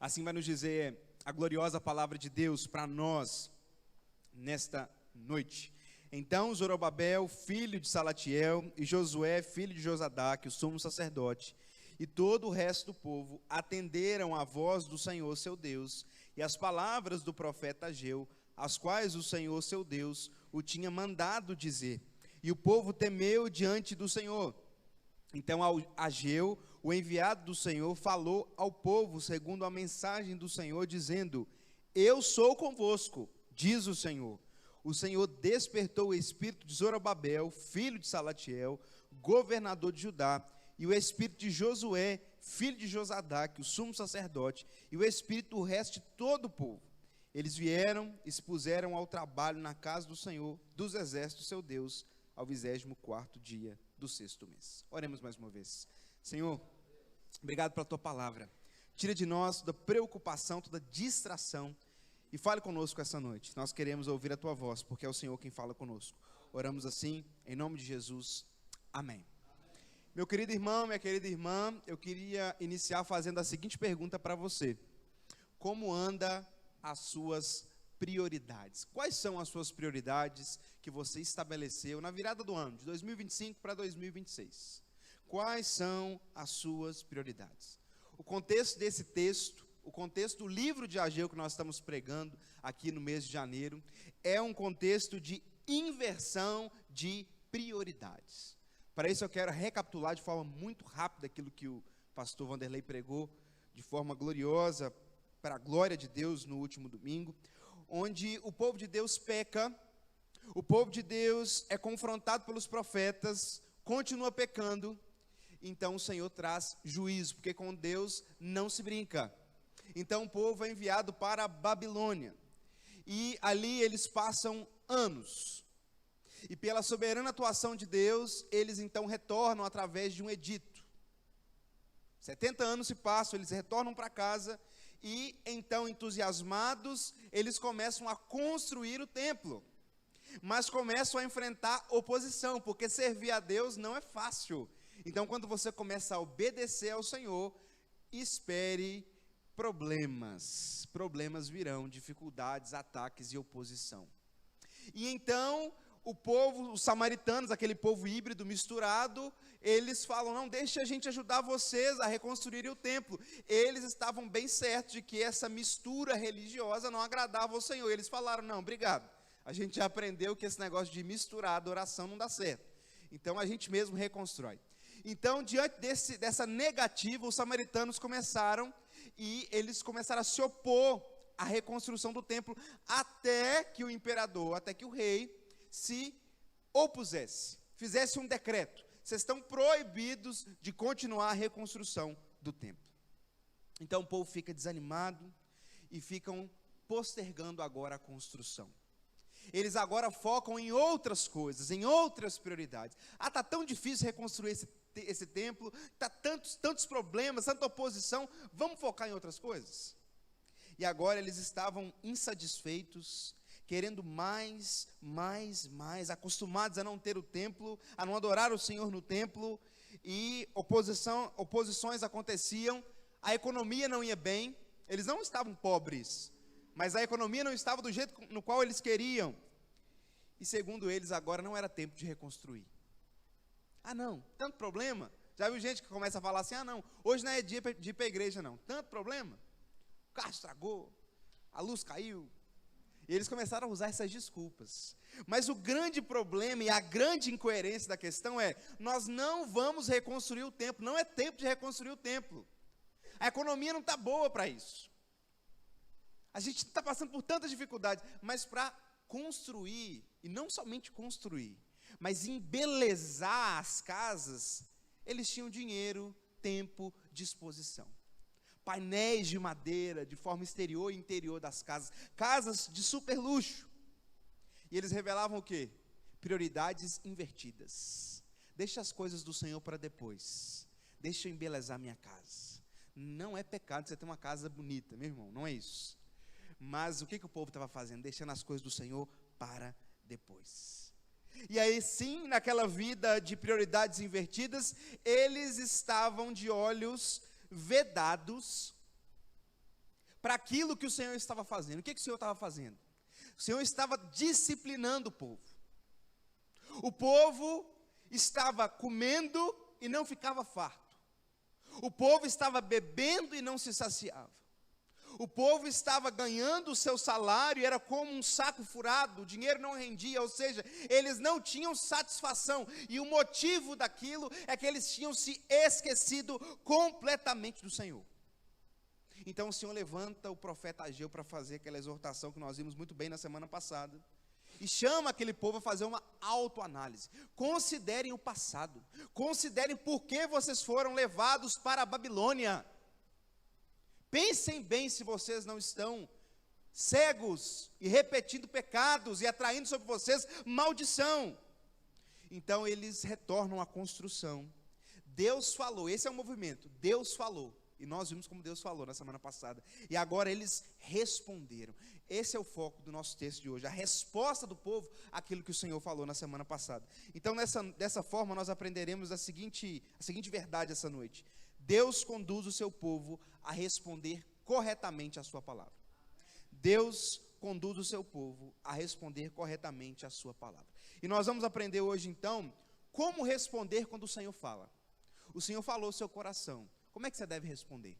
Assim vai nos dizer a gloriosa palavra de Deus para nós nesta noite. Então Zorobabel, filho de Salatiel, e Josué, filho de Josadaque, o sumo sacerdote, e todo o resto do povo atenderam à voz do Senhor seu Deus e às palavras do profeta Ageu, as quais o Senhor seu Deus o tinha mandado dizer. E o povo temeu diante do Senhor. Então Ageu, o enviado do Senhor, falou ao povo segundo a mensagem do Senhor, dizendo: Eu sou convosco, diz o Senhor. O Senhor despertou o espírito de Zorobabel, filho de Salatiel, governador de Judá, e o espírito de Josué, filho de Josadaque, o sumo sacerdote, e o espírito do resto de todo o povo. Eles vieram e se puseram ao trabalho na casa do Senhor dos exércitos, seu Deus, ao 24º dia do 6º mês. Oremos mais uma vez. Senhor, obrigado pela tua palavra. Tira de nós toda preocupação, toda distração, e fale conosco essa noite. Nós queremos ouvir a tua voz, porque é o Senhor quem fala conosco. Oramos assim, em nome de Jesus. Amém. Meu querido irmão, minha querida irmã, eu queria iniciar fazendo a seguinte pergunta para você: como anda as suas prioridades? Quais são as suas prioridades que você estabeleceu na virada do ano, de 2025 para 2026? Quais são as suas prioridades? O contexto desse texto, o contexto do livro de Ageu que nós estamos pregando aqui no mês de janeiro, é um contexto de inversão de prioridades. Para isso eu quero recapitular de forma muito rápida aquilo que o pastor Vanderlei pregou de forma gloriosa, para a glória de Deus no último domingo, onde o povo de Deus peca, o povo de Deus é confrontado pelos profetas, continua pecando, então o Senhor traz juízo, porque com Deus não se brinca. Então o povo é enviado para a Babilônia, e ali eles passam anos. E pela soberana atuação de Deus, eles então retornam através de um edito. 70 anos se passam, eles retornam para casa, e então, entusiasmados, eles começam a construir o templo. Mas começam a enfrentar oposição, porque servir a Deus não é fácil. Então, quando você começa a obedecer ao Senhor, espere problemas. Problemas virão, dificuldades, ataques e oposição. E então o povo, os samaritanos, aquele povo híbrido, misturado, eles falam: não, deixa a gente ajudar vocês a reconstruir o templo. Eles estavam bem certos de que essa mistura religiosa não agradava ao Senhor. Eles falaram: não, obrigado, a gente já aprendeu que esse negócio de misturar a adoração não dá certo. Então a gente mesmo reconstrói. Então, diante dessa negativa, os samaritanos começaram, e eles começaram a se opor à reconstrução do templo, até que o imperador, até que o rei se opusesse, fizesse um decreto: vocês estão proibidos de continuar a reconstrução do templo. Então o povo fica desanimado e ficam postergando agora a construção. Eles agora focam em outras coisas, em outras prioridades. Está tão difícil reconstruir esse templo, está tantos problemas, tanta oposição, vamos focar em outras coisas? E agora eles estavam insatisfeitos, querendo mais, acostumados a não ter o templo, a não adorar o Senhor no templo, e oposições aconteciam, a economia não ia bem, eles não estavam pobres, mas a economia não estava do jeito no qual eles queriam, e segundo eles agora não era tempo de reconstruir. Ah não, tanto problema, já viu gente que começa a falar assim: ah não, hoje não é dia de ir para a igreja não, tanto problema, o carro estragou, a luz caiu. E eles começaram a usar essas desculpas. Mas o grande problema e a grande incoerência da questão é: nós não vamos reconstruir o templo, não é tempo de reconstruir o templo. A economia não está boa para isso. A gente está passando por tantas dificuldades, mas para construir, e não somente construir, mas embelezar as casas, eles tinham dinheiro, tempo, disposição. Painéis de madeira, de forma exterior e interior das casas, casas de super luxo. E eles revelavam o quê? Prioridades invertidas. Deixa as coisas do Senhor para depois. Deixa eu embelezar minha casa. Não é pecado você ter uma casa bonita, meu irmão, não é isso. Mas o que o povo estava fazendo? Deixando as coisas do Senhor para depois. E aí sim, naquela vida de prioridades invertidas, eles estavam de olhos vedados para aquilo que o Senhor estava fazendo. O que o Senhor estava fazendo? O Senhor estava disciplinando o povo. O povo estava comendo e não ficava farto. O povo estava bebendo e não se saciava. O povo estava ganhando o seu salário e era como um saco furado, o dinheiro não rendia, ou seja, eles não tinham satisfação. E o motivo daquilo é que eles tinham se esquecido completamente do Senhor. Então o Senhor levanta o profeta Ageu para fazer aquela exortação que nós vimos muito bem na semana passada. E chama aquele povo a fazer uma autoanálise. Considerem o passado. Considerem por que vocês foram levados para a Babilônia. Pensem bem se vocês não estão cegos e repetindo pecados e atraindo sobre vocês maldição. Então eles retornam à construção. Deus falou, esse é o movimento, Deus falou. E nós vimos como Deus falou na semana passada. E agora eles responderam. Esse é o foco do nosso texto de hoje. A resposta do povo àquilo que o Senhor falou na semana passada. Então dessa forma nós aprenderemos a seguinte verdade essa noite. Deus conduz o seu povo a responder corretamente a sua palavra. Deus conduz o seu povo a responder corretamente a sua palavra. E nós vamos aprender hoje então como responder quando o Senhor fala. O Senhor falou ao seu coração. Como é que você deve responder?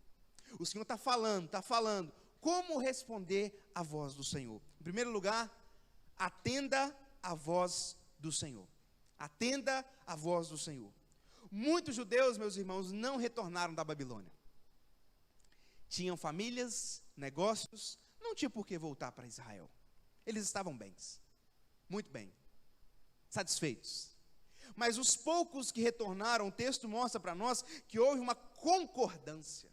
O Senhor está falando. Como responder à voz do Senhor? Em primeiro lugar, atenda à voz do Senhor. Atenda à voz do Senhor. Muitos judeus, meus irmãos, não retornaram da Babilônia. Tinham famílias, negócios, não tinha por que voltar para Israel. Eles estavam bens, muito bem, satisfeitos. Mas os poucos que retornaram, o texto mostra para nós que houve uma concordância.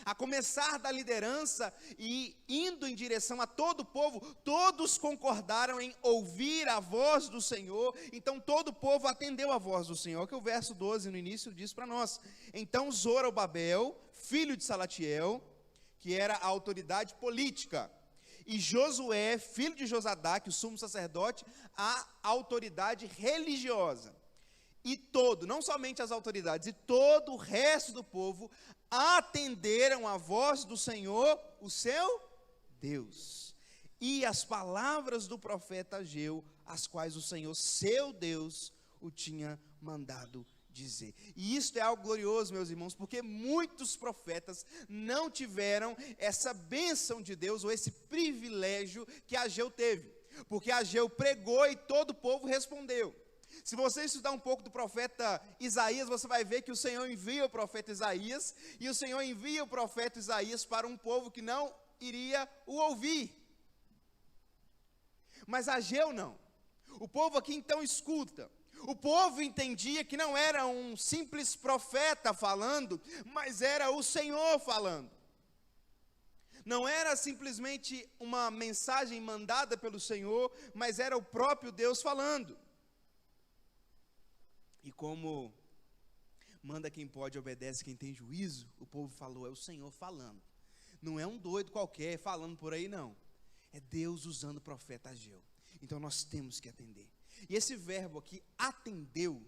A começar da liderança e indo em direção a todo o povo, todos concordaram em ouvir a voz do Senhor. Então todo o povo atendeu a voz do Senhor, que o verso 12 no início diz para nós. Então Zorobabel, filho de Salatiel, que era a autoridade política, e Josué, filho de Josadaque, o sumo sacerdote, a autoridade religiosa. E não somente as autoridades, e todo o resto do povo atenderam a voz do Senhor, o seu Deus. E as palavras do profeta Ageu, as quais o Senhor, seu Deus, o tinha mandado dizer. E isso é algo glorioso, meus irmãos, porque muitos profetas não tiveram essa bênção de Deus, ou esse privilégio que Ageu teve. Porque Ageu pregou e todo o povo respondeu. Se você estudar um pouco do profeta Isaías, você vai ver que o Senhor envia o profeta Isaías, e o Senhor envia o profeta Isaías para um povo que não iria o ouvir. Mas Ageu não. O povo aqui então escuta. O povo entendia que não era um simples profeta falando, mas era o Senhor falando. Não era simplesmente uma mensagem mandada pelo Senhor, mas era o próprio Deus falando. E como manda quem pode, obedece quem tem juízo, o povo falou, é o Senhor falando. Não é um doido qualquer falando por aí, não. É Deus usando o profeta Ageu. Então nós temos que atender. E esse verbo aqui, atendeu,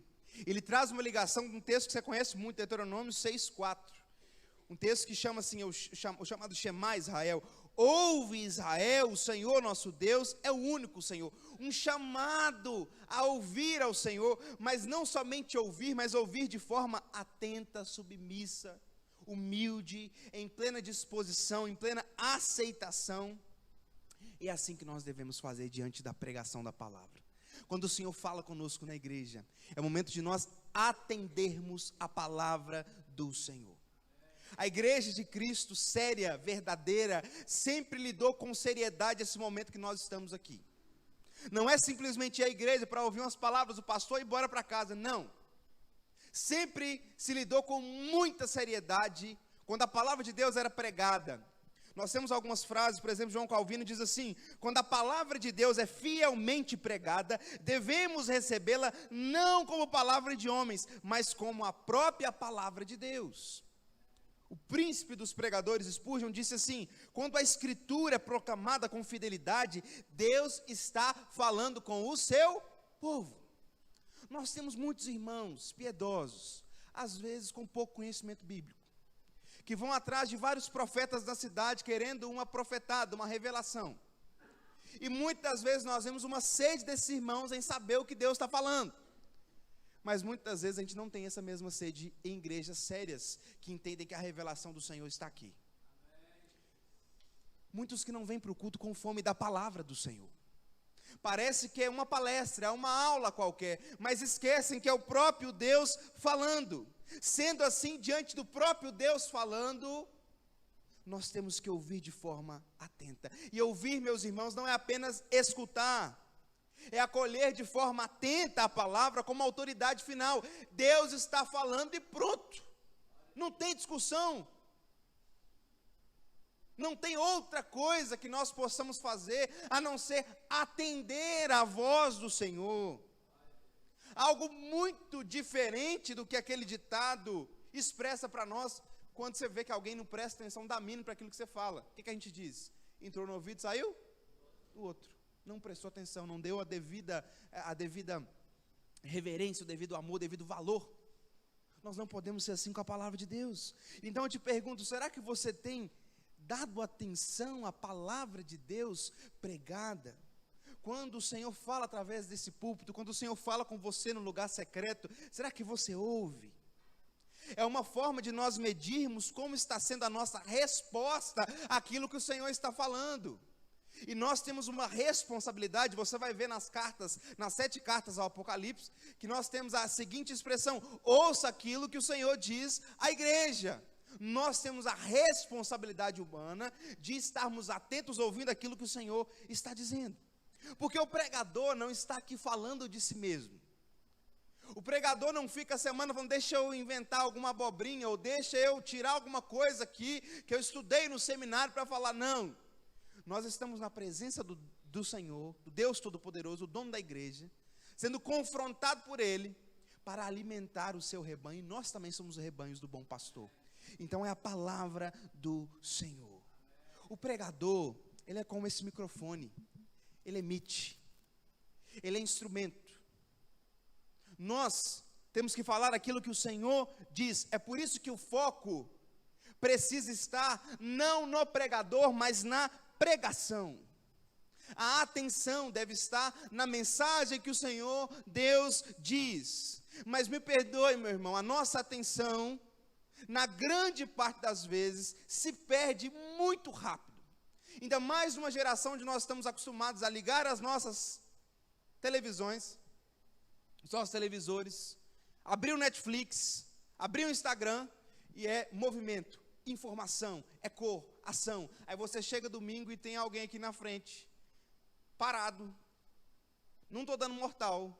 ele traz uma ligação de um texto que você conhece muito, Deuteronômio 6,4. Um texto que chama assim, o chamado Shema Israel. Ouve Israel, o Senhor nosso Deus é o único Senhor. Um chamado a ouvir ao Senhor, mas não somente ouvir, mas ouvir de forma atenta, submissa, humilde, em plena disposição, em plena aceitação. É assim que nós devemos fazer diante da pregação da palavra. Quando o Senhor fala conosco na igreja, é o momento de nós atendermos a palavra do Senhor. A igreja de Cristo, séria, verdadeira, sempre lidou com seriedade esse momento que nós estamos aqui. Não é simplesmente ir à igreja para ouvir umas palavras do pastor e ir embora para casa, não. Sempre se lidou com muita seriedade quando a palavra de Deus era pregada. Nós temos algumas frases, por exemplo, João Calvino diz assim: quando a palavra de Deus é fielmente pregada, devemos recebê-la não como palavra de homens, mas como a própria palavra de Deus. O príncipe dos pregadores, Spurgeon, disse assim: quando a escritura é proclamada com fidelidade, Deus está falando com o seu povo. Nós temos muitos irmãos piedosos, às vezes com pouco conhecimento bíblico, que vão atrás de vários profetas da cidade, querendo uma profetada, uma revelação. E muitas vezes nós vemos uma sede desses irmãos em saber o que Deus está falando. Mas muitas vezes a gente não tem essa mesma sede em igrejas sérias, que entendem que a revelação do Senhor está aqui. Muitos que não vêm para o culto com fome da palavra do Senhor. Parece que é uma palestra, é uma aula qualquer, mas esquecem que é o próprio Deus falando. Sendo assim, diante do próprio Deus falando, nós temos que ouvir de forma atenta. E ouvir, meus irmãos, não é apenas escutar, é acolher de forma atenta a palavra como autoridade final. Deus está falando e pronto, não tem discussão. Não tem outra coisa que nós possamos fazer, a não ser atender à voz do Senhor. Algo muito diferente do que aquele ditado expressa para nós, quando você vê que alguém não presta atenção, dá mínimo para aquilo que você fala. O que a gente diz? Entrou no ouvido, saiu do outro. Não prestou atenção, não deu a devida reverência, o devido amor, o devido valor. Nós não podemos ser assim com a palavra de Deus. Então eu te pergunto, será que você tem dado atenção à palavra de Deus pregada? Quando o Senhor fala através desse púlpito, quando o Senhor fala com você no lugar secreto, será que você ouve? É uma forma de nós medirmos como está sendo a nossa resposta àquilo que o Senhor está falando. E nós temos uma responsabilidade. Você vai ver nas 7 cartas ao Apocalipse, que nós temos a seguinte expressão: ouça aquilo que o Senhor diz à igreja. Nós temos a responsabilidade humana de estarmos atentos ouvindo aquilo que o Senhor está dizendo. Porque o pregador não está aqui falando de si mesmo. O pregador não fica a semana falando, deixa eu inventar alguma abobrinha, ou deixa eu tirar alguma coisa aqui, que eu estudei no seminário para falar. Não, nós estamos na presença do Senhor, do Deus Todo-Poderoso, o dono da igreja, sendo confrontado por Ele, para alimentar o seu rebanho, e nós também somos rebanhos do bom pastor. Então é a palavra do Senhor. O pregador, ele é como esse microfone, ele emite, ele é instrumento. Nós temos que falar aquilo que o Senhor diz. É por isso que o foco precisa estar não no pregador, mas na pregação. A atenção deve estar na mensagem que o Senhor Deus diz. Mas me perdoe, meu irmão, a nossa atenção, na grande parte das vezes, se perde muito rápido. Ainda mais numa geração onde nós estamos acostumados a ligar as nossas televisões, os nossos televisores, abrir o Netflix, abrir o Instagram, e é movimento, informação, é cor, ação. Aí você chega domingo e tem alguém aqui na frente, parado, não estou dando mortal,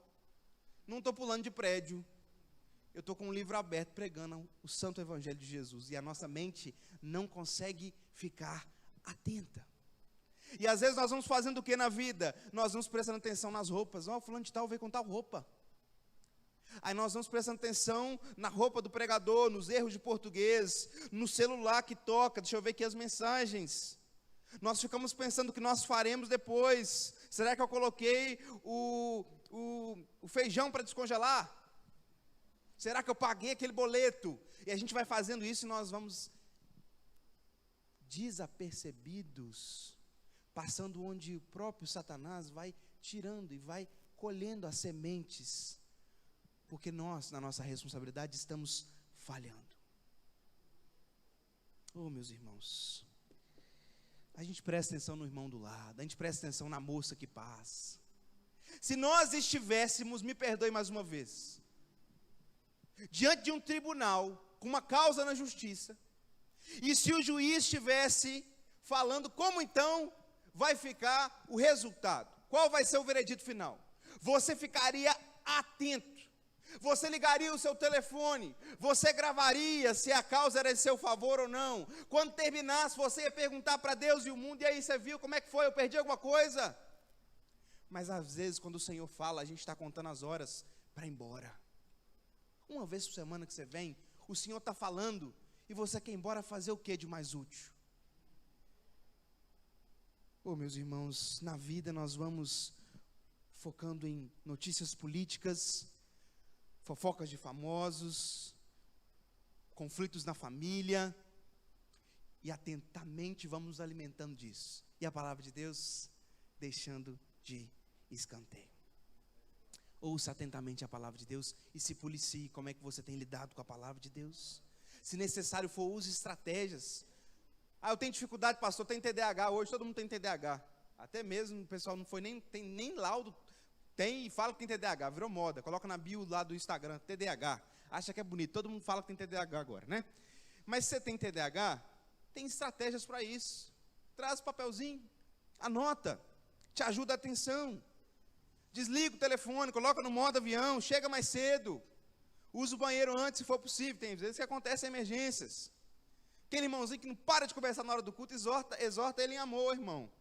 não estou pulando de prédio, eu estou com um livro aberto pregando o santo evangelho de Jesus, e a nossa mente não consegue ficar atenta. E às vezes nós vamos fazendo o que na vida? Nós vamos prestando atenção nas roupas. Ó, fulano de tal veio com tal roupa. Aí nós vamos prestando atenção na roupa do pregador, nos erros de português, no celular que toca, deixa eu ver aqui as mensagens. Nós ficamos pensando o que nós faremos depois. Será que eu coloquei o feijão para descongelar? Será que eu paguei aquele boleto? E a gente vai fazendo isso e nós vamos desapercebidos, passando onde o próprio Satanás vai tirando e vai colhendo as sementes, porque nós, na nossa responsabilidade, estamos falhando. Oh, meus irmãos, a gente presta atenção no irmão do lado, a gente presta atenção na moça que passa. Se nós estivéssemos, me perdoe mais uma vez, diante de um tribunal, com uma causa na justiça, e se o juiz estivesse falando como então vai ficar o resultado, qual vai ser o veredito final, você ficaria atento, você ligaria o seu telefone, você gravaria se a causa era em seu favor ou não. Quando terminasse, você ia perguntar para Deus e o mundo, e aí, você viu como é que foi, eu perdi alguma coisa? Mas às vezes quando o Senhor fala, a gente está contando as horas para ir embora. Uma vez por semana que você vem, o Senhor está falando, e você quer ir embora fazer o que de mais útil? Oh, meus irmãos, na vida nós vamos focando em notícias políticas, fofocas de famosos, conflitos na família, e atentamente vamos nos alimentando disso. E a palavra de Deus deixando de escanteio. Ouça atentamente a palavra de Deus e se policie. Como é que você tem lidado com a palavra de Deus? Se necessário for, use estratégias. Eu tenho dificuldade, pastor, tem TDAH hoje, todo mundo tem TDAH. Até mesmo o pessoal não tem nem laudo, tem e fala que tem TDAH, virou moda. Coloca na bio lá do Instagram, TDAH. Acha que é bonito, todo mundo fala que tem TDAH agora, né? Mas se você tem TDAH, tem estratégias para isso. Traz o papelzinho, anota, te ajuda a atenção. Desliga o telefone, coloca no modo avião, chega mais cedo. Usa o banheiro antes, se for possível. Tem vezes que acontecem emergências. Aquele irmãozinho que não para de conversar na hora do culto, exorta ele em amor, irmão.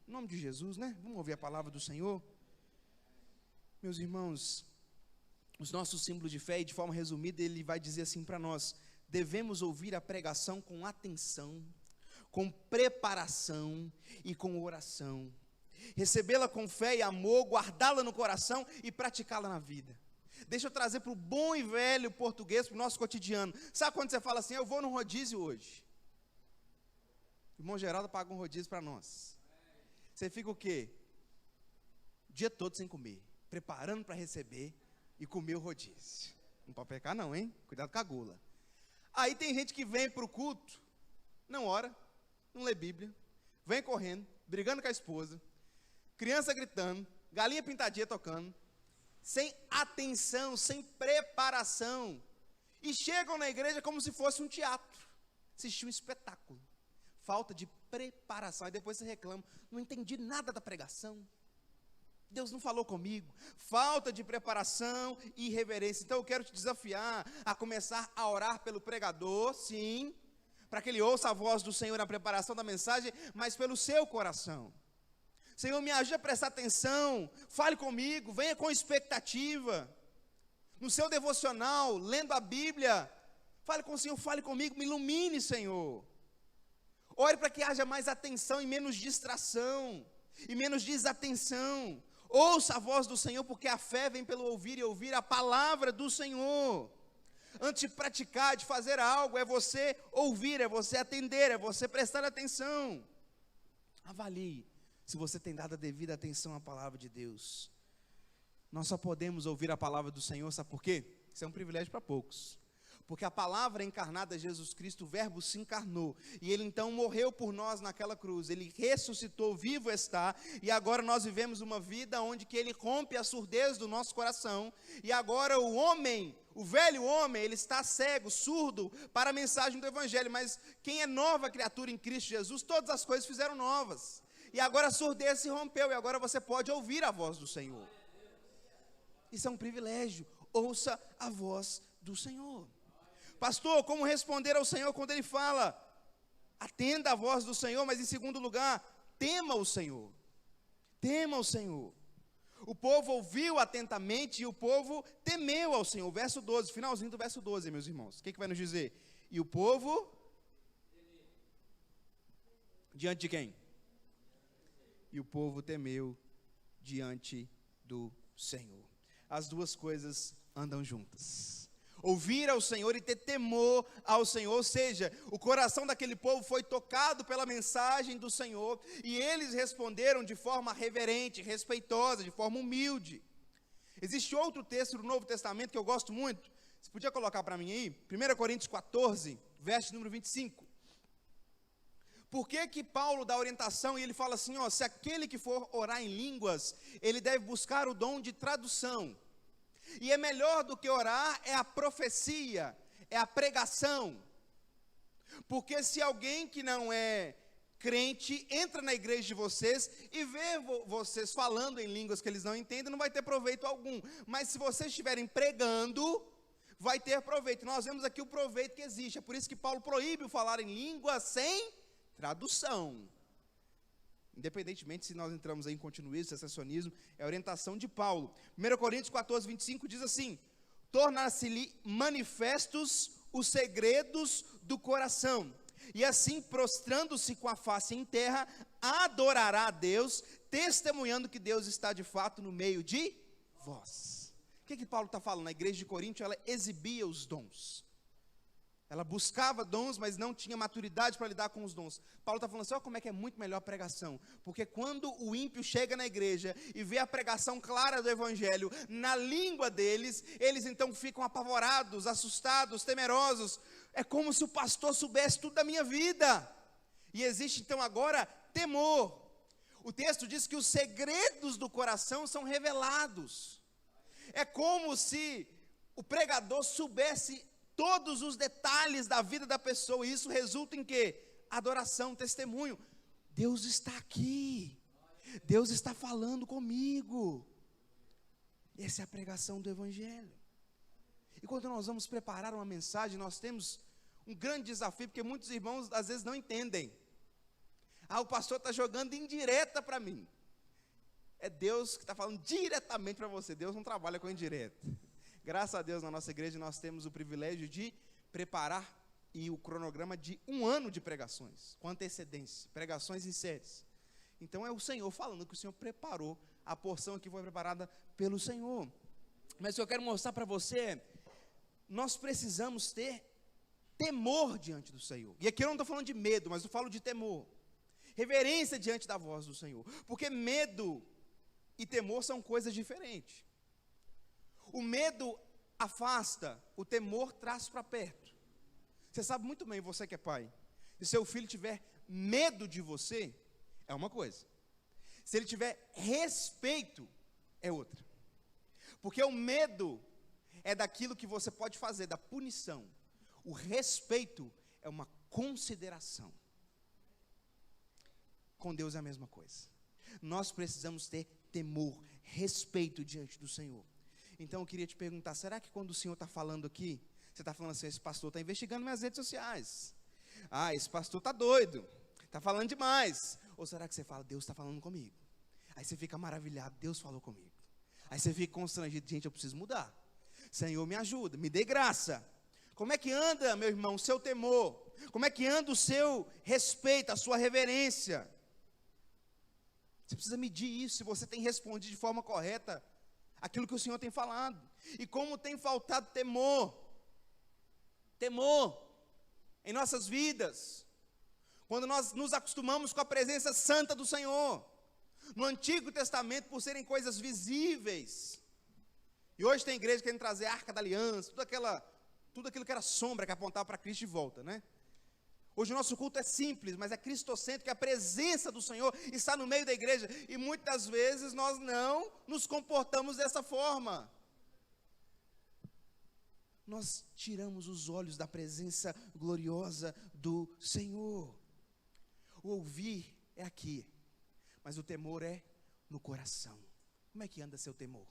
Em nome de Jesus, né? Vamos ouvir a palavra do Senhor. Meus irmãos, os nossos símbolos de fé, e de forma resumida, ele vai dizer assim para nós: devemos ouvir a pregação com atenção, com preparação e com oração. Recebê-la com fé e amor, guardá-la no coração e praticá-la na vida. Deixa eu trazer para o bom e velho português, para o nosso cotidiano. Sabe quando você fala assim, eu vou no rodízio hoje? O irmão Geraldo paga um rodízio para nós. Você fica o quê? O dia todo sem comer, preparando para receber e comer o rodízio. Não pode pecar não, hein? Cuidado com a gula. Aí tem gente que vem para o culto, não ora, não lê Bíblia, vem correndo, brigando com a esposa, criança gritando, galinha pintadinha tocando, sem atenção, sem preparação, e chegam na igreja como se fosse um teatro, assistir um espetáculo, falta de preparação, e depois você reclama, não entendi nada da pregação, Deus não falou comigo, falta de preparação e reverência. Então eu quero te desafiar a começar a orar pelo pregador, sim, para que ele ouça a voz do Senhor na preparação da mensagem, mas pelo seu coração. Senhor, me ajude a prestar atenção, fale comigo, venha com expectativa, no seu devocional, lendo a Bíblia, fale com o Senhor, fale comigo, me ilumine, Senhor. Ore para que haja mais atenção e menos distração, e menos desatenção. Ouça a voz do Senhor, porque a fé vem pelo ouvir e ouvir a palavra do Senhor. Antes de praticar, de fazer algo, é você ouvir, é você atender, é você prestar atenção. Avalie se você tem dado a devida atenção à palavra de Deus. Nós só podemos ouvir a palavra do Senhor, sabe por quê? Isso é um privilégio para poucos. Porque a palavra encarnada, Jesus Cristo, o verbo se encarnou, e ele então morreu por nós naquela cruz, ele ressuscitou, vivo está, e agora nós vivemos uma vida onde que ele rompe a surdez do nosso coração, e agora o homem, o velho homem, ele está cego, surdo para a mensagem do evangelho, mas quem é nova criatura em Cristo Jesus, todas as coisas fizeram novas, e agora a surdez se rompeu, e agora você pode ouvir a voz do Senhor. Isso é um privilégio, ouça a voz do Senhor. Pastor, como responder ao Senhor quando Ele fala? Atenda a voz do Senhor, mas em segundo lugar, tema o Senhor. Tema o Senhor. O povo ouviu atentamente e o povo temeu ao Senhor. Verso 12, finalzinho do verso 12, meus irmãos. O que vai nos dizer? E o povo? Diante de quem? E o povo temeu diante do Senhor. As duas coisas andam juntas. Ouvir ao Senhor e ter temor ao Senhor, ou seja, o coração daquele povo foi tocado pela mensagem do Senhor, e eles responderam de forma reverente, respeitosa, de forma humilde. Existe outro texto do Novo Testamento que eu gosto muito, você podia colocar para mim aí? 1 Coríntios 14, verso número 25. Por que Paulo dá orientação e ele fala assim, ó, se aquele que for orar em línguas, ele deve buscar o dom de tradução. E é melhor do que orar, é a profecia, é a pregação. Porque se alguém que não é crente entra na igreja de vocês e vê vocês falando em línguas que eles não entendem, não vai ter proveito algum. Mas se vocês estiverem pregando, vai ter proveito. Nós vemos aqui o proveito que existe. É por isso que Paulo proíbe o falar em língua sem tradução. Independentemente se nós entramos aí em continuismo, sensacionismo, é a orientação de Paulo. 1 Coríntios 14, 25 diz assim: tornar-se-lhe manifestos os segredos do coração, e assim, prostrando-se com a face em terra, adorará a Deus, testemunhando que Deus está de fato no meio de vós. O que Paulo está falando? Na igreja de Corinto, ela exibia os dons. Ela buscava dons, mas não tinha maturidade para lidar com os dons. Paulo está falando assim, olha como é que é muito melhor a pregação. Porque quando o ímpio chega na igreja e vê a pregação clara do evangelho na língua deles, eles então ficam apavorados, assustados, temerosos. É como se o pastor soubesse tudo da minha vida. E existe então agora temor. O texto diz que os segredos do coração são revelados. É como se o pregador soubesse todos os detalhes da vida da pessoa, e isso resulta em quê? Adoração, testemunho. Deus está aqui, Deus está falando comigo. Essa é a pregação do evangelho. E quando nós vamos preparar uma mensagem, nós temos um grande desafio, porque muitos irmãos às vezes não entendem. O pastor está jogando indireta para mim. É Deus que está falando diretamente para você. Deus não trabalha com indireta. Graças a Deus, na nossa igreja, nós temos o privilégio de preparar e o cronograma de 1 ano de pregações, com antecedência, pregações em séries. Então, é o Senhor falando que o Senhor preparou a porção que foi preparada pelo Senhor. Mas o que eu quero mostrar para você é, nós precisamos ter temor diante do Senhor. E aqui eu não estou falando de medo, mas eu falo de temor. Reverência diante da voz do Senhor. Porque medo e temor são coisas diferentes. O medo afasta, o temor traz para perto. Você sabe muito bem, você que é pai, se seu filho tiver medo de você, é uma coisa. Se ele tiver respeito, é outra. Porque o medo é daquilo que você pode fazer, da punição. O respeito é uma consideração. Com Deus é a mesma coisa. Nós precisamos ter temor, respeito diante do Senhor. Então eu queria te perguntar, será que quando o Senhor está falando aqui, você está falando assim, esse pastor está investigando minhas redes sociais, esse pastor está doido, está falando demais, ou será que você fala, Deus está falando comigo? Aí você fica maravilhado, Deus falou comigo. Aí você fica constrangido, gente, eu preciso mudar. Senhor, me ajuda, me dê graça. Como é que anda, meu irmão, o seu temor? Como é que anda o seu respeito, a sua reverência? Você precisa medir isso, se você tem respondido de forma correta aquilo que o Senhor tem falado. E como tem faltado temor em nossas vidas, quando nós nos acostumamos com a presença santa do Senhor. No Antigo Testamento, por serem coisas visíveis, e hoje tem igreja querendo trazer a Arca da Aliança, tudo aquilo que era sombra, que apontava para Cristo de volta, né? Hoje o nosso culto é simples, mas é cristocêntrico, a presença do Senhor está no meio da igreja, e muitas vezes nós não nos comportamos dessa forma. Nós tiramos os olhos da presença gloriosa do Senhor. O ouvir é aqui, mas o temor é no coração. Como é que anda seu temor?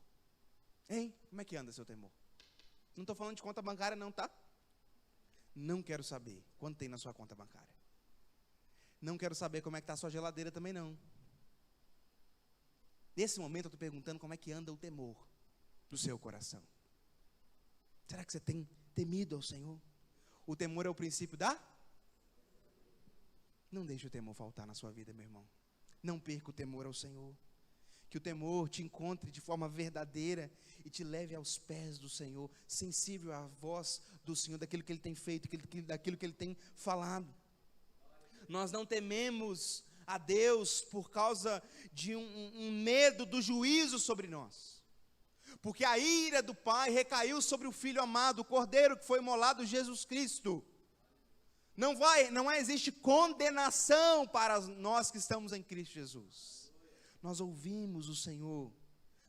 Hein? Como é que anda seu temor? Não estou falando de conta bancária não, tá? Não quero saber quanto tem na sua conta bancária. Não quero saber como é que está a sua geladeira também não. Nesse momento eu estou perguntando como é que anda o temor do seu coração. Será que você tem temido ao Senhor? O temor é o princípio da? Não deixe o temor faltar na sua vida, meu irmão. Não perca o temor ao Senhor. Que o temor te encontre de forma verdadeira e te leve aos pés do Senhor, sensível à voz do Senhor, daquilo que Ele tem feito, daquilo que Ele tem falado. Nós não tememos a Deus por causa de um medo do juízo sobre nós, porque a ira do Pai recaiu sobre o Filho amado, o Cordeiro que foi imolado, Jesus Cristo. Não existe condenação para nós que estamos em Cristo Jesus. Nós ouvimos o Senhor,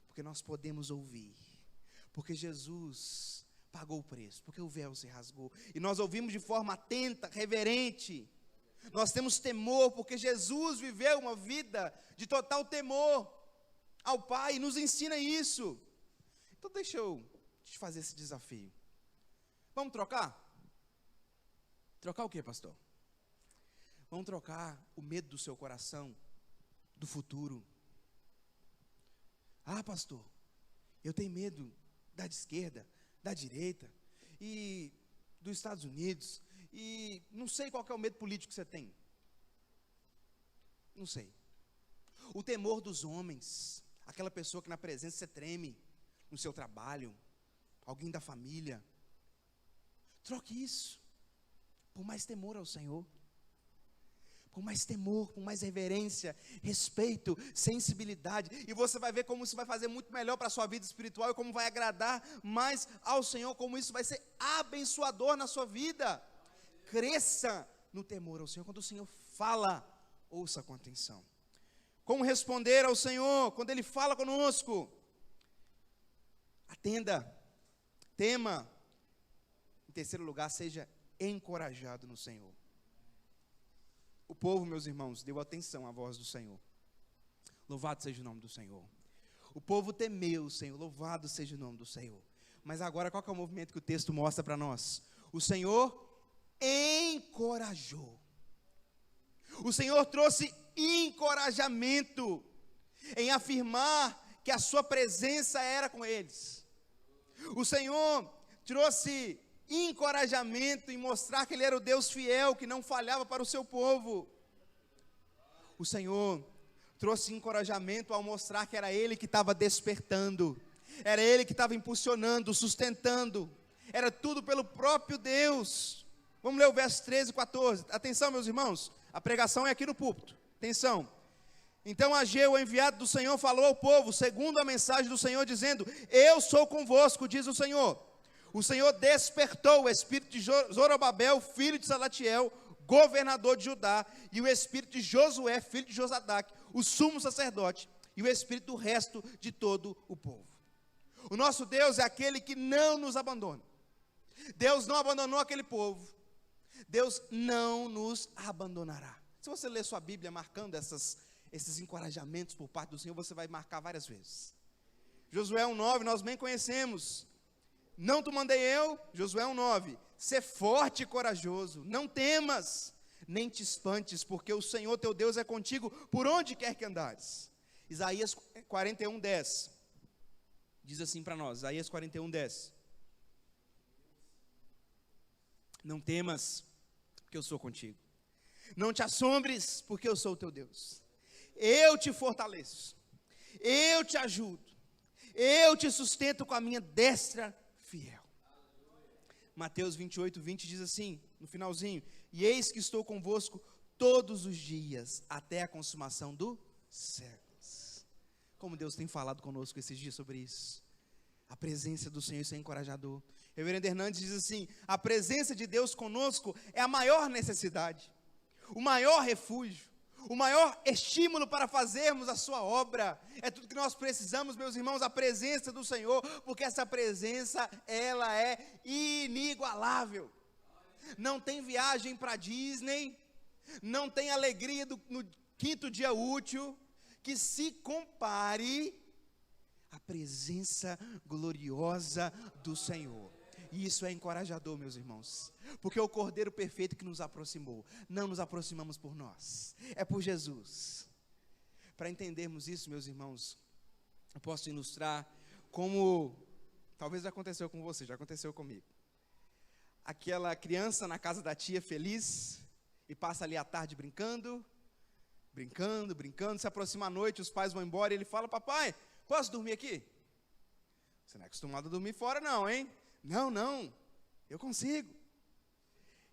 porque nós podemos ouvir, porque Jesus pagou o preço, porque o véu se rasgou, e nós ouvimos de forma atenta, reverente. Nós temos temor, porque Jesus viveu uma vida de total temor ao Pai, e nos ensina isso. Então deixa eu te fazer esse desafio. Vamos trocar? Trocar o que, pastor? Vamos trocar o medo do seu coração, do futuro. Pastor, eu tenho medo da esquerda, da direita, e dos Estados Unidos, e não sei qual que é o medo político que você tem. Não sei. O temor dos homens, aquela pessoa que na presença você treme, no seu trabalho, alguém da família. Troque isso. por mais temor ao Senhor. Com mais temor, com mais reverência, respeito, sensibilidade. E você vai ver como isso vai fazer muito melhor para a sua vida espiritual e como vai agradar mais ao Senhor, como isso vai ser abençoador na sua vida. Cresça no temor ao Senhor. Quando o Senhor fala, ouça com atenção. Como responder ao Senhor quando Ele fala conosco? Atenda, tema. Em terceiro lugar, seja encorajado no Senhor. O povo, meus irmãos, deu atenção à voz do Senhor. Louvado seja o nome do Senhor. O povo temeu o Senhor, louvado seja o nome do Senhor. Mas agora, qual que é o movimento que o texto mostra para nós? O Senhor encorajou. O Senhor trouxe encorajamento em afirmar que a sua presença era com eles. O Senhor trouxe encorajamento em mostrar que Ele era o Deus fiel, que não falhava para o seu povo. O Senhor trouxe encorajamento ao mostrar que era Ele que estava despertando, era Ele que estava impulsionando, sustentando, era tudo pelo próprio Deus. Vamos ler o verso 13 e 14, atenção meus irmãos, a pregação é aqui no púlpito, atenção. Então Ageu, o enviado do Senhor, falou ao povo, segundo a mensagem do Senhor, dizendo: eu sou convosco, diz o Senhor. O Senhor despertou o espírito de Zorobabel, filho de Salatiel, governador de Judá, e o espírito de Josué, filho de Josadaque, o sumo sacerdote, e o espírito do resto de todo o povo. O nosso Deus é aquele que não nos abandona. Deus não abandonou aquele povo. Deus não nos abandonará. Se você ler sua Bíblia marcando esses encorajamentos por parte do Senhor, você vai marcar várias vezes. Josué 1,9, nós bem conhecemos. Não te mandei eu, Josué 1,9, ser forte e corajoso, não temas, nem te espantes, porque o Senhor teu Deus é contigo, por onde quer que andares. Isaías 41:10, diz assim para nós, Isaías 41:10, não temas, porque eu sou contigo, não te assombres, porque eu sou o teu Deus, eu te fortaleço, eu te ajudo, eu te sustento com a minha destra fiel. Mateus 28:20 diz assim, no finalzinho: e eis que estou convosco todos os dias, até a consumação dos séculos. Como Deus tem falado conosco esses dias sobre isso. A presença do Senhor, isso é encorajador. Reverendo Hernandes diz assim: a presença de Deus conosco é a maior necessidade, o maior refúgio, o maior estímulo para fazermos a sua obra. É tudo que nós precisamos, meus irmãos, a presença do Senhor, porque essa presença, ela é inigualável. Não tem viagem para Disney, não tem alegria no quinto dia útil, que se compare à presença gloriosa do Senhor. E isso é encorajador, meus irmãos, porque o Cordeiro perfeito que nos aproximou, não nos aproximamos por nós, é por Jesus. Para entendermos isso, meus irmãos, eu posso ilustrar como, talvez já aconteceu com você, já aconteceu comigo. Aquela criança na casa da tia feliz, e passa ali a tarde brincando, se aproxima a noite, os pais vão embora, e ele fala: papai, posso dormir aqui? Você não é acostumado a dormir fora não, hein? Não, eu consigo.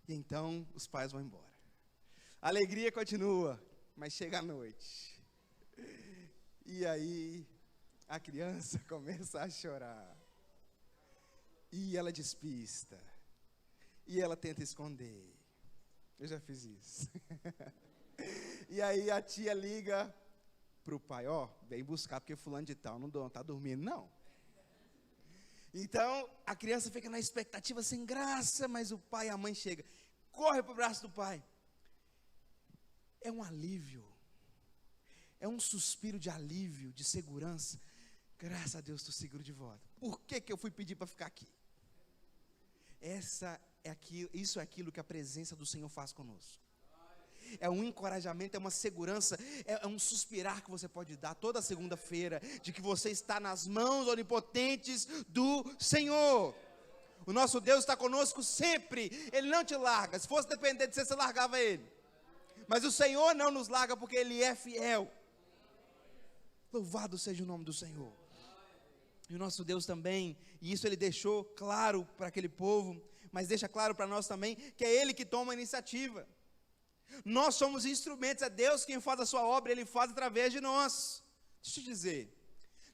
E então os pais vão embora. A alegria continua, mas chega a noite. E aí a criança começa a chorar. E ela despista. E ela tenta esconder. Eu já fiz isso. E aí a tia liga para o pai: ó, vem buscar porque fulano de tal não está dormindo não. Então, a criança fica na expectativa, sem graça, mas o pai e a mãe chegam, corre para o braço do pai. É um alívio, é um suspiro de alívio, de segurança. Graças a Deus estou seguro de volta. Por que eu fui pedir para ficar aqui? Isso é aquilo que a presença do Senhor faz conosco. É um encorajamento, é uma segurança, é um suspirar que você pode dar toda segunda-feira, de que você está nas mãos onipotentes do Senhor. O nosso Deus está conosco sempre, Ele não te larga. Se fosse depender de você largava Ele. Mas o Senhor não nos larga porque Ele é fiel. Louvado seja o nome do Senhor. E o nosso Deus também, e isso Ele deixou claro para aquele povo, mas deixa claro para nós também que é Ele que toma a iniciativa. Nós somos instrumentos, é Deus quem faz a sua obra, Ele faz através de nós. Deixa eu te dizer,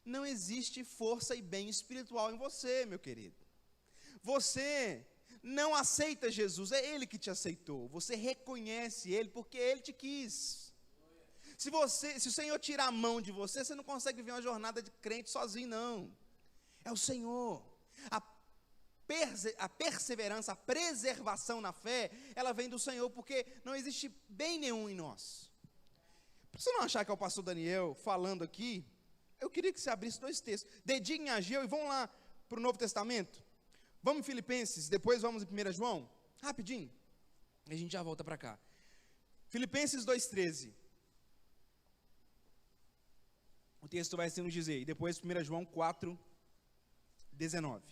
não existe força e bem espiritual em você, meu querido. Você não aceita Jesus, é Ele que te aceitou. Você reconhece Ele porque Ele te quis. Se o Senhor tirar a mão de você, você não consegue viver uma jornada de crente sozinho, não. É o Senhor. A perseverança, a preservação na fé, ela vem do Senhor, porque não existe bem nenhum em nós. Para você não achar que é o pastor Daniel falando aqui, eu queria que você abrisse 2 textos. Dedinho em Ageu e vamos lá para o Novo Testamento. Vamos em Filipenses, depois vamos em 1 João, rapidinho, e a gente já volta para cá. Filipenses 2,13. O texto vai assim nos dizer, e depois 1 João 4,19.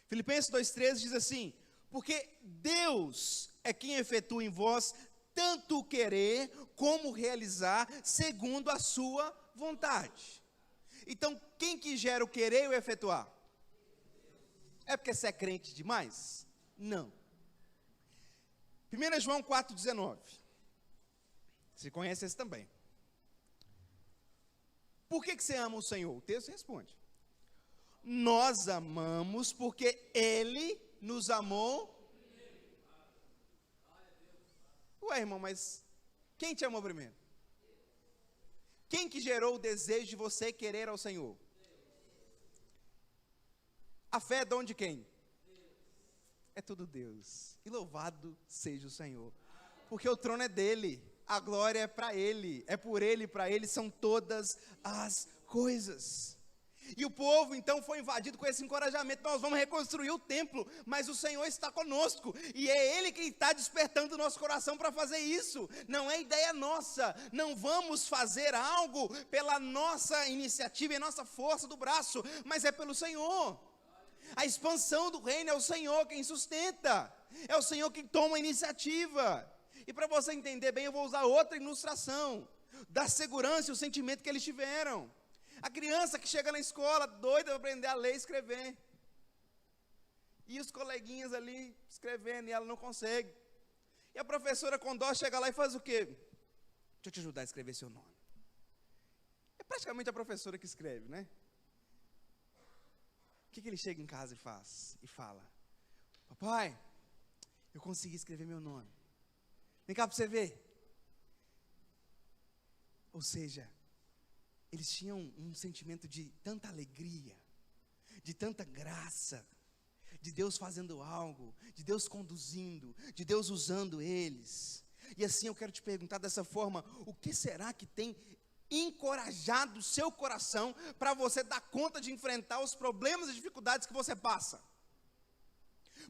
Filipenses 2,13 diz assim: porque Deus é quem efetua em vós tanto o querer como realizar segundo a sua vontade. Então, quem que gera o querer e o efetuar? É porque você é crente demais? Não. 1 João 4,19. Você conhece esse também. Por que você ama o Senhor? O texto responde: nós amamos porque Ele nos amou. Ué, irmão, mas quem te amou primeiro? Quem que gerou o desejo de você querer ao Senhor? A fé é dom de quem? É tudo Deus. E louvado seja o Senhor. Porque o trono é dele, a glória é para Ele, é por Ele e para Ele são todas as coisas. E o povo então foi invadido com esse encorajamento: nós vamos reconstruir o templo, mas o Senhor está conosco, e é Ele que está despertando o nosso coração para fazer isso, não é ideia nossa, não vamos fazer algo pela nossa iniciativa e nossa força do braço, mas é pelo Senhor. A expansão do reino é o Senhor quem sustenta, é o Senhor quem toma a iniciativa. E para você entender bem, eu vou usar outra ilustração da segurança e o sentimento que eles tiveram. A criança que chega na escola doida para aprender a ler e escrever, e os coleguinhas ali escrevendo e ela não consegue, e a professora com dó chega lá e faz o quê? Deixa eu te ajudar a escrever seu nome. É praticamente a professora que escreve, né? O que ele chega em casa e faz? E fala: papai, eu consegui escrever meu nome. Vem cá para você ver. Ou seja, eles tinham um sentimento de tanta alegria, de tanta graça, de Deus fazendo algo, de Deus conduzindo, de Deus usando eles. E assim eu quero te perguntar dessa forma: o que será que tem encorajado o seu coração para você dar conta de enfrentar os problemas e dificuldades que você passa?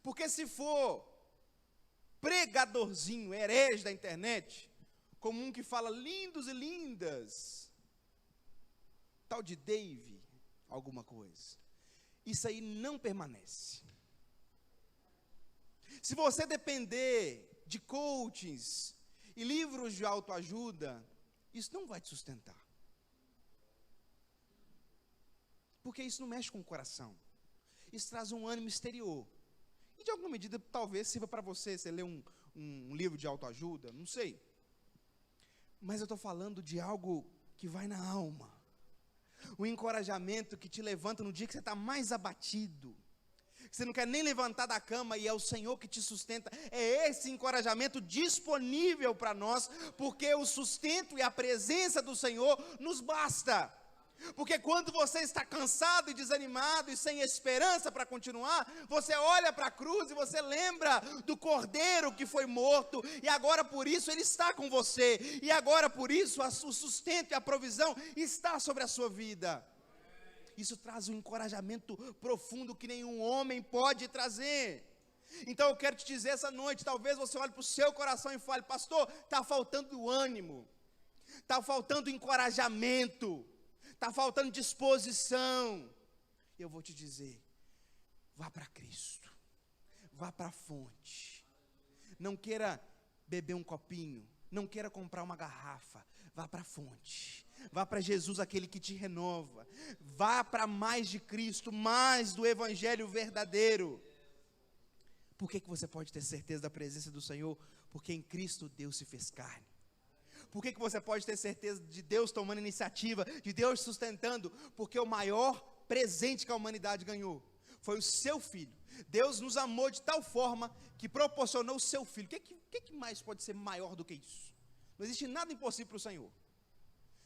Porque se for pregadorzinho, herege da internet, como um que fala lindos e lindas, tal de Dave, alguma coisa, isso aí não permanece. Se você depender de coachings e livros de autoajuda, isso não vai te sustentar. Porque isso não mexe com o coração. Isso traz um ânimo exterior. E de alguma medida talvez sirva para você ler um livro de autoajuda, não sei. Mas eu estou falando de algo que vai na alma. Um encorajamento que te levanta no dia que você está mais abatido, que você não quer nem levantar da cama, e é o Senhor que te sustenta. É esse encorajamento disponível para nós, porque o sustento e a presença do Senhor nos basta. Porque quando você está cansado e desanimado e sem esperança para continuar, você olha para a cruz e você lembra do Cordeiro que foi morto, e agora por isso ele está com você, e agora por isso o sustento e a provisão está sobre a sua vida. Isso traz um encorajamento profundo que nenhum homem pode trazer. Então eu quero te dizer essa noite, talvez você olhe para o seu coração e fale: pastor, está faltando ânimo, está faltando encorajamento, está faltando disposição. E eu vou te dizer: vá para Cristo, vá para a fonte. Não queira beber um copinho, não queira comprar uma garrafa, vá para a fonte. Vá para Jesus, aquele que te renova. Vá para mais de Cristo, mais do Evangelho verdadeiro. Por que você pode ter certeza da presença do Senhor? Porque em Cristo Deus se fez carne. Por que você pode ter certeza de Deus tomando iniciativa, de Deus sustentando? Porque o maior presente que a humanidade ganhou foi o seu Filho. Deus nos amou de tal forma que proporcionou o seu Filho. O que mais pode ser maior do que isso? Não existe nada impossível para o Senhor.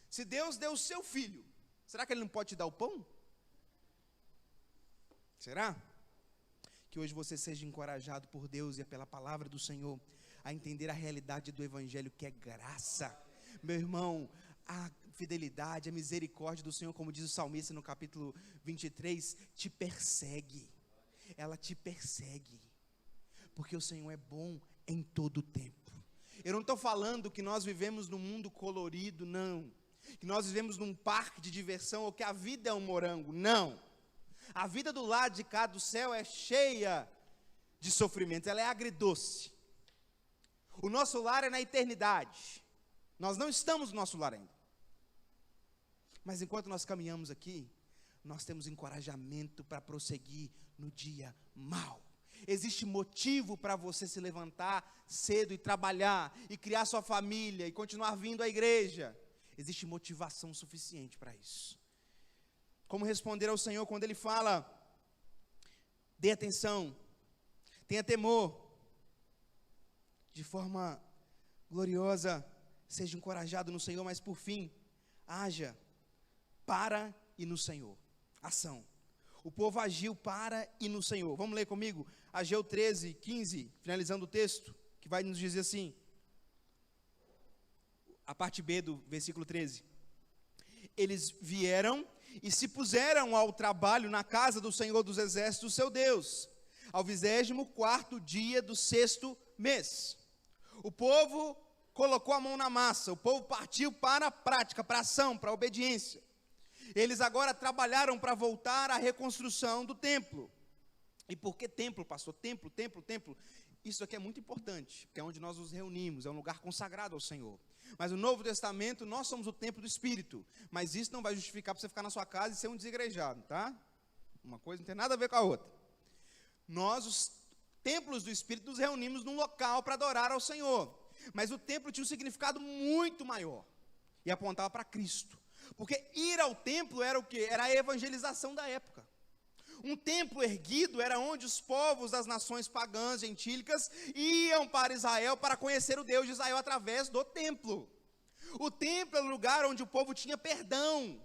Se Deus deu o seu Filho, será que Ele não pode te dar o pão? Será? Que hoje você seja encorajado por Deus e pela palavra do Senhor a entender a realidade do Evangelho, que é graça. Meu irmão, a fidelidade, a misericórdia do Senhor, como diz o salmista no capítulo 23, te persegue. Ela te persegue, porque o Senhor é bom em todo o tempo. Eu não estou falando que nós vivemos num mundo colorido, não. Que nós vivemos num parque de diversão, ou que a vida é um morango, não. A vida do lado de cá do céu é cheia de sofrimento, ela é agridoce. O nosso lar é na eternidade. Nós não estamos no nosso lar ainda. Mas enquanto nós caminhamos aqui, nós temos encorajamento para prosseguir no dia mau. Existe motivo para você se levantar cedo e trabalhar, e criar sua família, e continuar vindo à igreja. Existe motivação suficiente para isso. Como responder ao Senhor quando Ele fala: dê atenção, tenha temor, de forma gloriosa, seja encorajado no Senhor, mas por fim, haja para e no Senhor. Ação. O povo agiu para e no Senhor. Vamos ler comigo? Ageu 13, 15, finalizando o texto, que vai nos dizer assim, a parte B do versículo 13. Eles vieram e se puseram ao trabalho na casa do Senhor dos Exércitos, seu Deus, ao 24º dia do 6º mês. O povo colocou a mão na massa, o povo partiu para a prática, para a ação, para a obediência. Eles agora trabalharam para voltar à reconstrução do templo. E por que templo, pastor? Templo. Isso aqui é muito importante, porque é onde nós nos reunimos, é um lugar consagrado ao Senhor. Mas no Novo Testamento, nós somos o templo do Espírito. Mas isso não vai justificar para você ficar na sua casa e ser um desigrejado, tá? Uma coisa não tem nada a ver com a outra. Nós, os templos do Espírito, nos reunimos num local para adorar ao Senhor. Mas o templo tinha um significado muito maior. E apontava para Cristo. Porque ir ao templo era o quê? Era a evangelização da época. Um templo erguido era onde os povos das nações pagãs, gentílicas, iam para Israel para conhecer o Deus de Israel através do templo. O templo era o lugar onde o povo tinha perdão.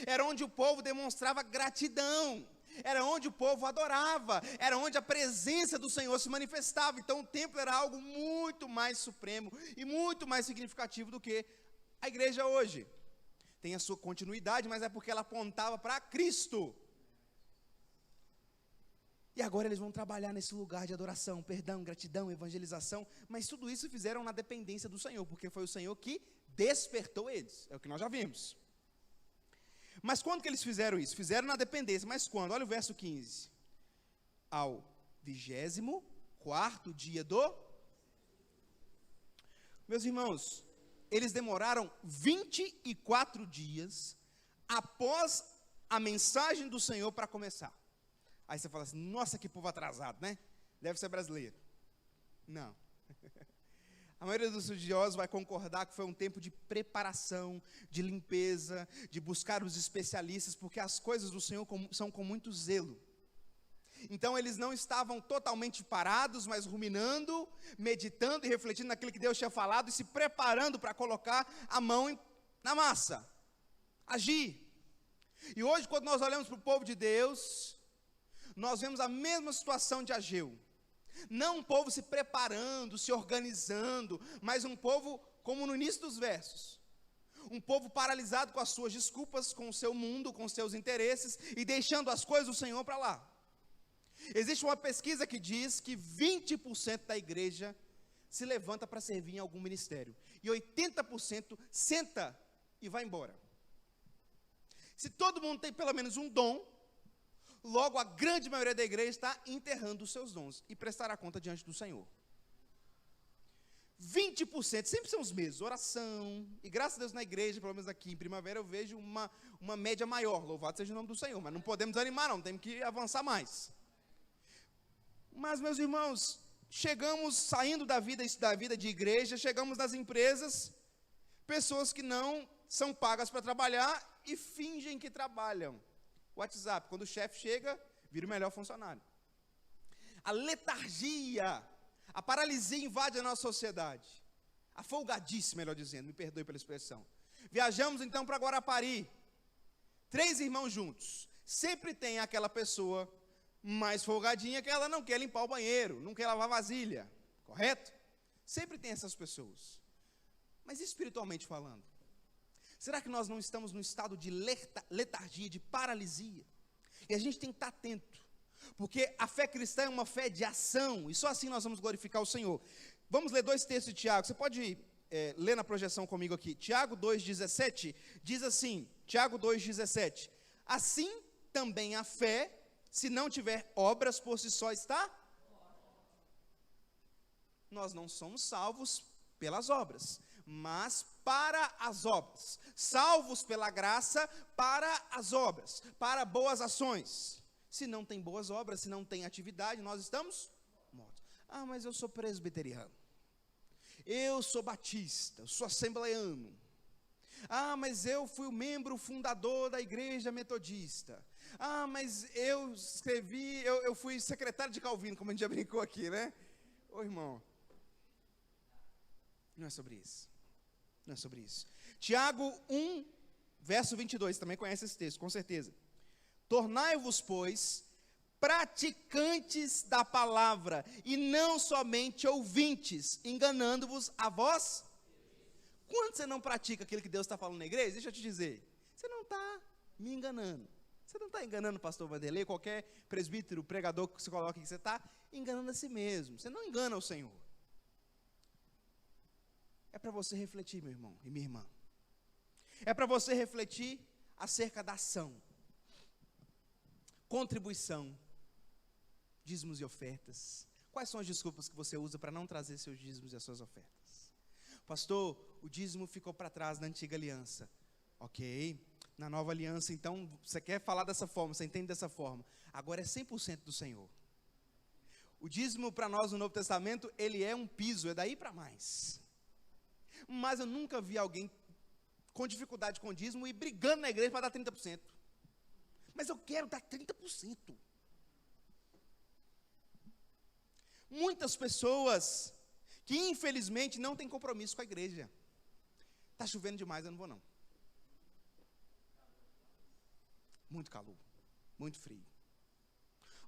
Era onde o povo demonstrava gratidão. Era onde o povo adorava. Era onde a presença do Senhor se manifestava. Então o templo era algo muito mais supremo e muito mais significativo do que a igreja hoje. Tem a sua continuidade, mas é porque ela apontava para Cristo. E agora eles vão trabalhar nesse lugar de adoração, perdão, gratidão, evangelização, mas tudo isso fizeram na dependência do Senhor, porque foi o Senhor que despertou eles, é o que nós já vimos. Mas quando que eles fizeram isso? Fizeram na dependência, mas quando? Olha o verso 15. Ao 24º dia do... Meus irmãos, eles demoraram 24 dias após a mensagem do Senhor para começar. Aí você fala assim, nossa, que povo atrasado, né? Deve ser brasileiro. Não. A maioria dos estudiosos vai concordar que foi um tempo de preparação, de limpeza, de buscar os especialistas, porque as coisas do Senhor são com muito zelo. Então eles não estavam totalmente parados, mas ruminando, meditando e refletindo naquilo que Deus tinha falado e se preparando para colocar a mão na massa, agir. E hoje, quando nós olhamos para o povo de Deus, nós vemos a mesma situação de Ageu. Não um povo se preparando, se organizando, mas um povo, como no início dos versos, um povo paralisado com as suas desculpas, com o seu mundo, com os seus interesses, e deixando as coisas do Senhor para lá. Existe uma pesquisa que diz que 20% da igreja se levanta para servir em algum ministério, e 80% senta e vai embora. Se todo mundo tem pelo menos um dom, logo a grande maioria da igreja está enterrando os seus dons e prestará conta diante do Senhor. 20% sempre são os mesmos, oração, e graças a Deus na igreja, pelo menos aqui em Primavera, eu vejo uma média maior, louvado seja o nome do Senhor, mas não podemos animar não, temos que avançar mais. Mas, meus irmãos, chegamos saindo da vida de igreja, chegamos nas empresas, pessoas que não são pagas para trabalhar e fingem que trabalham. WhatsApp, quando o chefe chega, vira o melhor funcionário. A letargia, a paralisia invade a nossa sociedade. A folgadice, melhor dizendo, me perdoe pela expressão. Viajamos então para Guarapari, 3 irmãos juntos. Sempre tem aquela pessoa mais folgadinha que ela não quer limpar o banheiro, não quer lavar vasilha, correto? Sempre tem essas pessoas. Mas espiritualmente falando, será que nós não estamos num estado de letargia, de paralisia? E a gente tem que estar atento, porque a fé cristã é uma fé de ação, e só assim nós vamos glorificar o Senhor. Vamos ler 2 textos de Tiago, você pode ler na projeção comigo aqui. Tiago 2,17, diz assim, Tiago 2,17, assim também a fé, se não tiver obras, por si só está? Nós não somos salvos pelas obras, mas para as obras. Salvos pela graça para as obras, para boas ações. Se não tem boas obras, se não tem atividade, nós estamos mortos. Ah, mas eu sou presbiteriano. Eu sou batista, eu sou assembleiano. Ah, mas eu fui o membro fundador da igreja metodista. Ah, mas eu fui secretário de Calvino, como a gente já brincou aqui, né? Ô irmão, não é sobre isso. Não é sobre isso. Tiago 1, verso 22, também conhece esse texto, com certeza. Tornai-vos, pois, praticantes da palavra, e não somente ouvintes, enganando-vos a vós. Quando você não pratica aquilo que Deus está falando na igreja, deixa eu te dizer, você não está me enganando. Você não está enganando o pastor Vanderlei, qualquer presbítero, pregador que você coloque aqui, você está enganando a si mesmo. Você não engana o Senhor. É para você refletir, meu irmão e minha irmã. É para você refletir acerca da ação, contribuição, dízimos e ofertas. Quais são as desculpas que você usa para não trazer seus dízimos e as suas ofertas? Pastor, o dízimo ficou para trás na antiga aliança. Ok, na nova aliança, então, você quer falar dessa forma, você entende dessa forma. Agora é 100% do Senhor. O dízimo para nós no Novo Testamento, ele é um piso, é daí para mais. Mas eu nunca vi alguém com dificuldade com o dízimo e brigando na igreja para dar 30%. Mas eu quero dar 30%. Muitas pessoas que infelizmente não têm compromisso com a igreja. Está chovendo demais, eu não vou não. Muito calor, muito frio.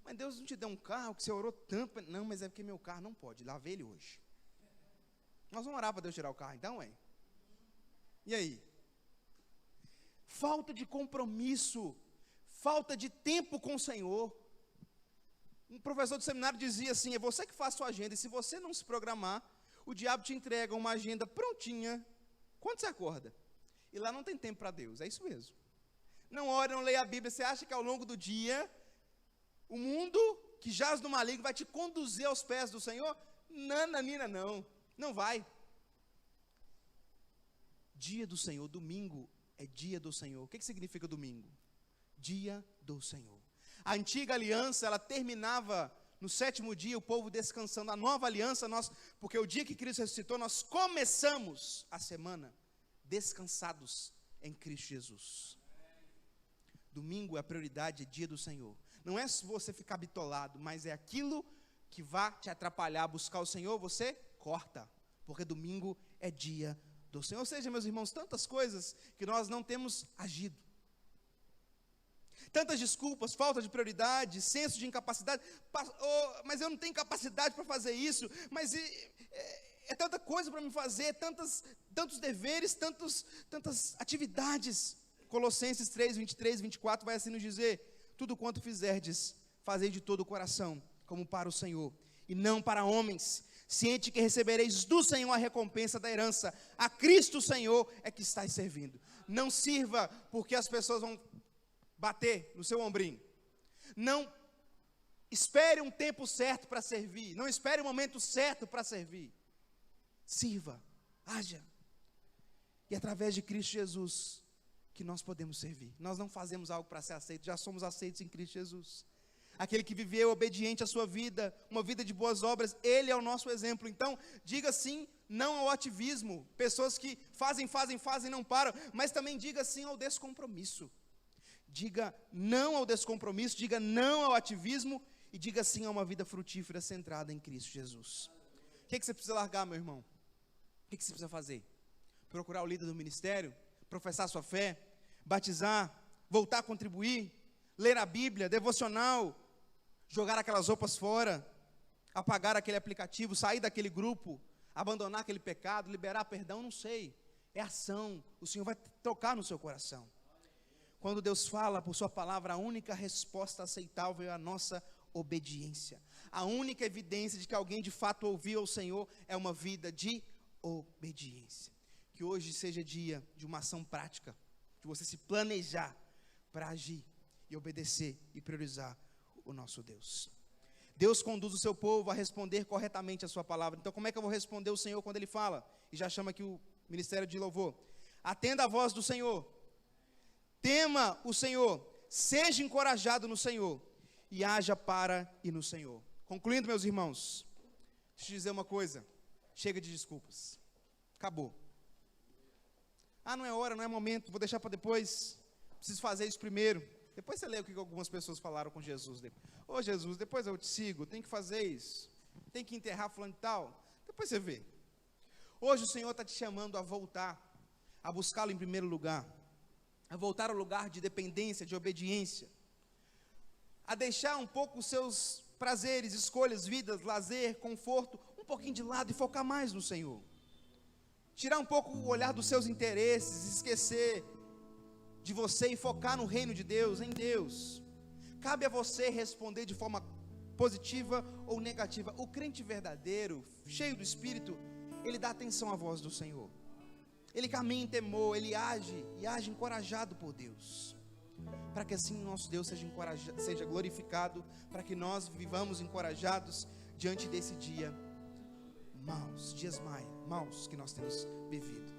Mas Deus não te deu um carro que você orou tanto. Não, mas é porque meu carro não pode, lavei ele hoje. Nós vamos orar para Deus tirar o carro então, hein? E aí? Falta de compromisso, falta de tempo com o Senhor. Um professor do seminário dizia assim, é você que faz sua agenda, e se você não se programar, o diabo te entrega uma agenda prontinha, quando você acorda? E lá não tem tempo para Deus, é isso mesmo. Não ore, não leia a Bíblia, você acha que ao longo do dia, o mundo que jaz no maligno vai te conduzir aos pés do Senhor? Nananina, não vai. Dia do Senhor, domingo é dia do Senhor. O que significa domingo? Dia do Senhor. A antiga aliança, ela terminava no 7º dia, o povo descansando. A nova aliança, porque o dia que Cristo ressuscitou, nós começamos a semana descansados em Cristo Jesus. Domingo é a prioridade, é dia do Senhor. Não é se você ficar bitolado, mas é aquilo que vai te atrapalhar a buscar o Senhor, você corta, porque domingo é dia do Senhor. Ou seja, meus irmãos, tantas coisas que nós não temos agido. Tantas desculpas, falta de prioridade, senso de incapacidade. Mas eu não tenho capacidade para fazer isso, mas é tanta coisa para me fazer, tantos deveres, tantas atividades. Colossenses 3, 23, 24 vai assim nos dizer, tudo quanto fizerdes, fazei de todo o coração, como para o Senhor, e não para homens, ciente que recebereis do Senhor a recompensa da herança, a Cristo Senhor é que estáis servindo. Não sirva porque as pessoas vão bater no seu ombrinho. Não espere um tempo certo para servir, não espere o momento certo para servir. Sirva, haja, e através de Cristo Jesus, que nós podemos servir. Nós não fazemos algo para ser aceito, já somos aceitos em Cristo Jesus. aquele que viveu obediente à sua vida, uma vida de boas obras, ele é o nosso exemplo. Então, diga sim, não ao ativismo, pessoas que fazem, não param, mas também diga sim ao descompromisso. Diga não ao descompromisso, diga não ao ativismo e diga sim a uma vida frutífera centrada em Cristo Jesus. O que você precisa largar, meu irmão? O que você precisa fazer? Procurar o líder do ministério, professar sua fé, batizar, voltar a contribuir, ler a Bíblia, devocional, jogar aquelas roupas fora, apagar aquele aplicativo, sair daquele grupo, abandonar aquele pecado, liberar perdão, não sei. É ação, o Senhor vai tocar no seu coração. Quando Deus fala por sua palavra, a única resposta aceitável é a nossa obediência. A única evidência de que alguém de fato ouviu ao Senhor é uma vida de obediência. Que hoje seja dia de uma ação prática, de você se planejar para agir e obedecer e priorizar o nosso Deus. Deus conduz o seu povo a responder corretamente a sua palavra. Então como é que eu vou responder o Senhor quando Ele fala? E já chama aqui o ministério de louvor. Atenda a voz do Senhor. Tema o Senhor, seja encorajado no Senhor e haja para e no Senhor. Concluindo, meus irmãos, deixa eu dizer uma coisa, chega de desculpas, acabou. Não é hora, não é momento, vou deixar para depois, preciso fazer isso primeiro. Depois você lê o que algumas pessoas falaram com Jesus. Ô Jesus, depois eu te sigo, tem que fazer isso, tem que enterrar fulano e tal, depois você vê. Hoje o Senhor está te chamando a voltar, a buscá-lo em primeiro lugar, a voltar ao lugar de dependência, de obediência, a deixar um pouco os seus prazeres, escolhas, vidas, lazer, conforto, um pouquinho de lado e focar mais no Senhor. Tirar um pouco o olhar dos seus interesses, esquecer de você e focar no reino de Deus, em Deus. Cabe a você responder de forma positiva ou negativa. O crente verdadeiro, cheio do Espírito, ele dá atenção à voz do Senhor. Ele caminha em temor, ele age encorajado por Deus, para que assim o nosso Deus seja glorificado, para que nós vivamos encorajados diante desse dia dias maus que nós temos vivido.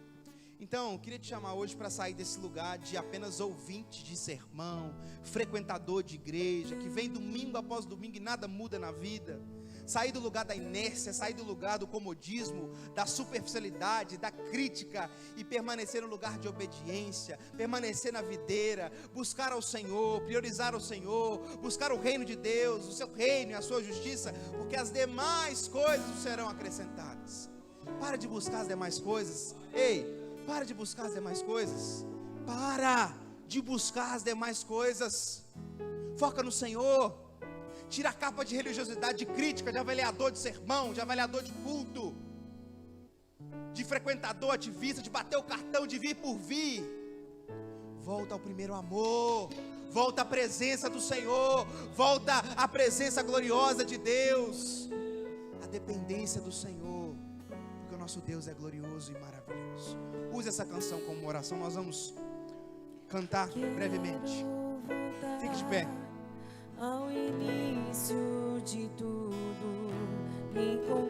Então, eu queria te chamar hoje para sair desse lugar de apenas ouvinte de sermão, frequentador de igreja, que vem domingo após domingo e nada muda na vida. Sair do lugar da inércia, sair do lugar do comodismo, da superficialidade, da crítica e permanecer no lugar de obediência, permanecer na videira, buscar ao Senhor, priorizar ao Senhor, buscar o reino de Deus, o seu reino e a sua justiça, porque as demais coisas serão acrescentadas. Para de buscar as demais coisas. Para de buscar as demais coisas. Para de buscar as demais coisas. Foca no Senhor. Tira a capa de religiosidade, de crítica, de avaliador de sermão, de avaliador de culto, de frequentador ativista, de bater o cartão, de vir por vir. Volta ao primeiro amor. Volta à presença do Senhor. Volta à presença gloriosa de Deus. A dependência do Senhor. Porque o nosso Deus é glorioso e maravilhoso. Use essa canção como uma oração. Nós vamos cantar brevemente. Fique de pé. Ao início de tudo, encontrar